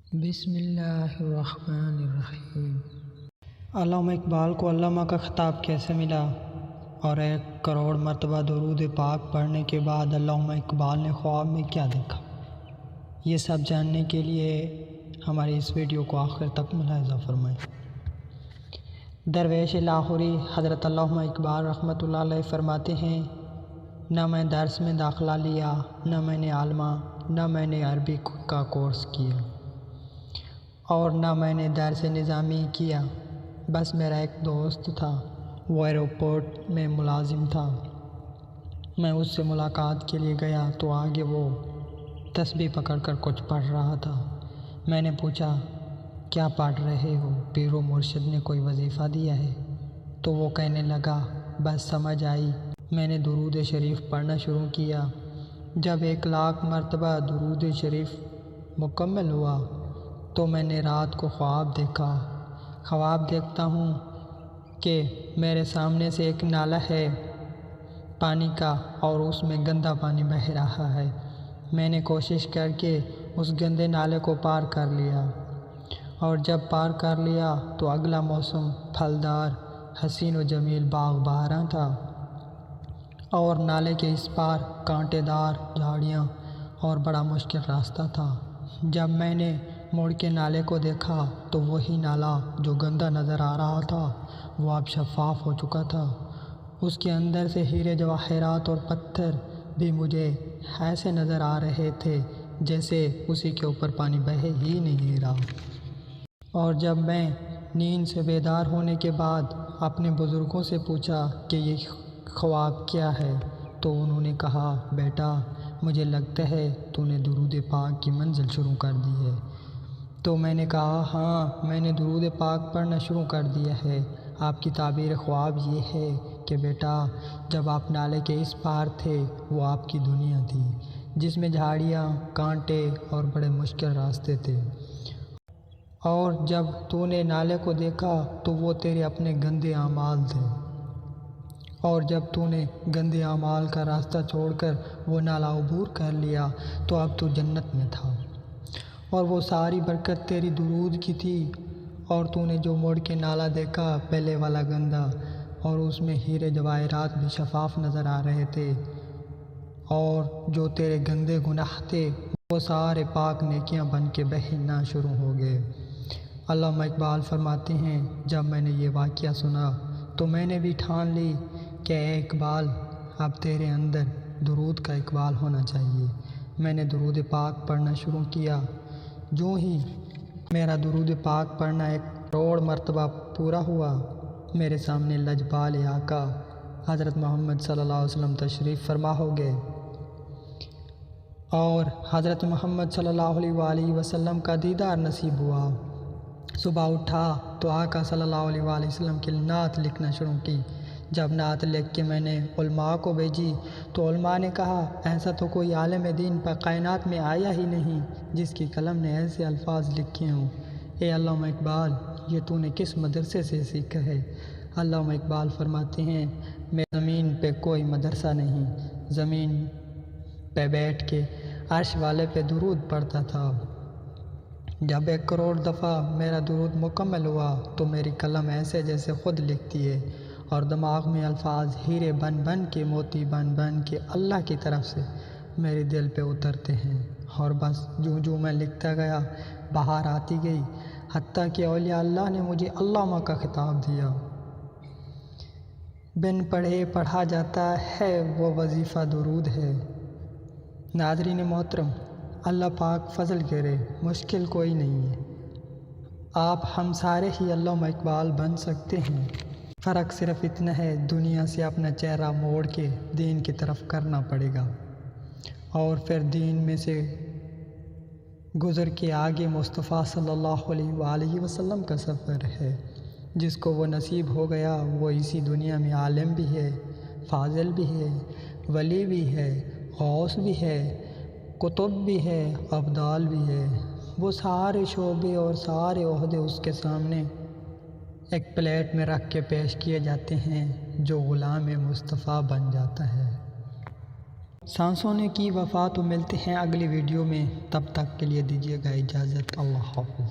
بسم اللہ الرحمن الرحیم۔ علامہ اقبال کو علامہ کا خطاب کیسے ملا اور 1 کروڑ مرتبہ درود پاک پڑھنے کے بعد علامہ اقبال نے خواب میں کیا دیکھا، یہ سب جاننے کے لیے ہماری اس ویڈیو کو آخر تک ملاحظہ فرمائیں۔ درویش لاہوری حضرت علامہ اقبال رحمۃ اللہ علیہ فرماتے ہیں، نہ میں درس میں داخلہ لیا، نہ میں نے عالمہ، نہ میں نے عربی کا کورس کیا اور نہ میں نے درس نظامی کیا۔ بس میرا ایک دوست تھا، وہ ایئرپورٹ میں ملازم تھا۔ میں اس سے ملاقات کے لیے گیا تو آگے وہ تسبیح پکڑ کر کچھ پڑھ رہا تھا۔ میں نے پوچھا، کیا پڑھ رہے ہو؟ پیر و مرشد نے کوئی وظیفہ دیا ہے؟ تو وہ کہنے لگا، بس سمجھ آئی۔ میں نے درود شریف پڑھنا شروع کیا۔ جب 1,00,000 مرتبہ درود شریف مکمل ہوا تو میں نے رات کو خواب دیکھا۔ خواب دیکھتا ہوں کہ میرے سامنے سے ایک نالا ہے پانی کا اور اس میں گندا پانی بہہ رہا ہے۔ میں نے کوشش کر کے اس گندے نالے کو پار کر لیا اور جب پار کر لیا تو اگلا موسم پھلدار، حسین و جمیل باغ بہاراں تھا اور نالے کے اس پار کانٹے دار جھاڑیاں اور بڑا مشکل راستہ تھا۔ جب میں نے مڑ کے نالے کو دیکھا تو وہی نالا جو گندا نظر آ رہا تھا وہ اب شفاف ہو چکا تھا۔ اس کے اندر سے ہیرے جواہرات اور پتھر بھی مجھے ایسے نظر آ رہے تھے جیسے اسی کے اوپر پانی بہہ ہی نہیں رہا۔ اور جب میں نیند سے بیدار ہونے کے بعد اپنے بزرگوں سے پوچھا کہ یہ خواب کیا ہے تو انہوں نے کہا، بیٹا مجھے لگتا ہے تو نے درود پاک کی منزل شروع کر دی ہے۔ تو میں نے کہا، ہاں میں نے درود پاک پڑھنا شروع کر دیا ہے۔ آپ کی تعبیر خواب یہ ہے کہ بیٹا جب آپ نالے کے اس پار تھے وہ آپ کی دنیا تھی جس میں جھاڑیاں، کانٹے اور بڑے مشکل راستے تھے، اور جب تو نے نالے کو دیکھا تو وہ تیرے اپنے گندے اعمال تھے، اور جب تو نے گندے اعمال کا راستہ چھوڑ کر وہ نالا عبور کر لیا تو اب تو جنت میں تھا اور وہ ساری برکت تیری درود کی تھی، اور تو نے جو مڑ کے نالا دیکھا پہلے والا گندا اور اس میں ہیرے جواہرات بھی شفاف نظر آ رہے تھے، اور جو تیرے گندے گناہ تھے وہ سارے پاک نیکیاں بن کے بہنا شروع ہو گئے۔ علامہ اقبال فرماتے ہیں، جب میں نے یہ واقعہ سنا تو میں نے بھی ٹھان لی کہ اے اقبال اب تیرے اندر درود کا اقبال ہونا چاہیے۔ میں نے درود پاک پڑھنا شروع کیا۔ جو ہی میرا درود پاک پڑھنا 1 کروڑ مرتبہ پورا ہوا، میرے سامنے لجپال آقا حضرت محمد صلی اللہ علیہ وسلم تشریف فرما ہو گئے اور حضرت محمد صلی اللہ علیہ وآلہ وسلم کا دیدار نصیب ہوا۔ صبح اٹھا تو آقا صلی اللہ علیہ وآلہ وسلم کی نعت لکھنا شروع کی۔ جب نعت لکھ کے میں نے علماء کو بھیجی تو علماء نے کہا، ایسا تو کوئی عالم دین پر کائنات میں آیا ہی نہیں جس کی قلم نے ایسے الفاظ لکھے ہوں۔ اے علامہ اقبال، یہ تو نے کس مدرسے سے سیکھا ہے؟ علامہ اقبال فرماتے ہیں، میں زمین پہ کوئی مدرسہ نہیں، زمین پہ بیٹھ کے عرش والے پہ درود پڑھتا تھا۔ جب 1 کروڑ دفعہ میرا درود مکمل ہوا تو میری قلم ایسے جیسے خود لکھتی ہے اور دماغ میں الفاظ ہیرے بن بن کے، موتی بن بن کے اللہ کی طرف سے میرے دل پہ اترتے ہیں، اور بس جو میں لکھتا گیا بہار آتی گئی، حتیٰ کہ اولیاء اللہ نے مجھے علامہ کا خطاب دیا۔ بن پڑھے پڑھا جاتا ہے وہ وظیفہ درود ہے۔ ناظرین محترم، اللہ پاک فضل کرے، مشکل کوئی نہیں ہے، آپ ہم سارے ہی علامہ اقبال بن سکتے ہیں۔ فرق صرف اتنا ہے، دنیا سے اپنا چہرہ موڑ کے دین کی طرف کرنا پڑے گا، اور پھر دین میں سے گزر کے آگے مصطفیٰ صلی اللہ علیہ وآلہ وسلم کا سفر ہے۔ جس کو وہ نصیب ہو گیا وہ اسی دنیا میں عالم بھی ہے، فاضل بھی ہے، ولی بھی ہے، غوث بھی ہے، قطب بھی ہے، ابدال بھی ہے۔ وہ سارے شعبے اور سارے عہدے اس کے سامنے ایک پلیٹ میں رکھ کے پیش کیے جاتے ہیں، جو غلام مصطفیٰ بن جاتا ہے۔ سانسوں نے کی وفا، تو ملتے ہیں اگلی ویڈیو میں، تب تک کے لیے دیجیے گا اجازت، اللہ حافظ۔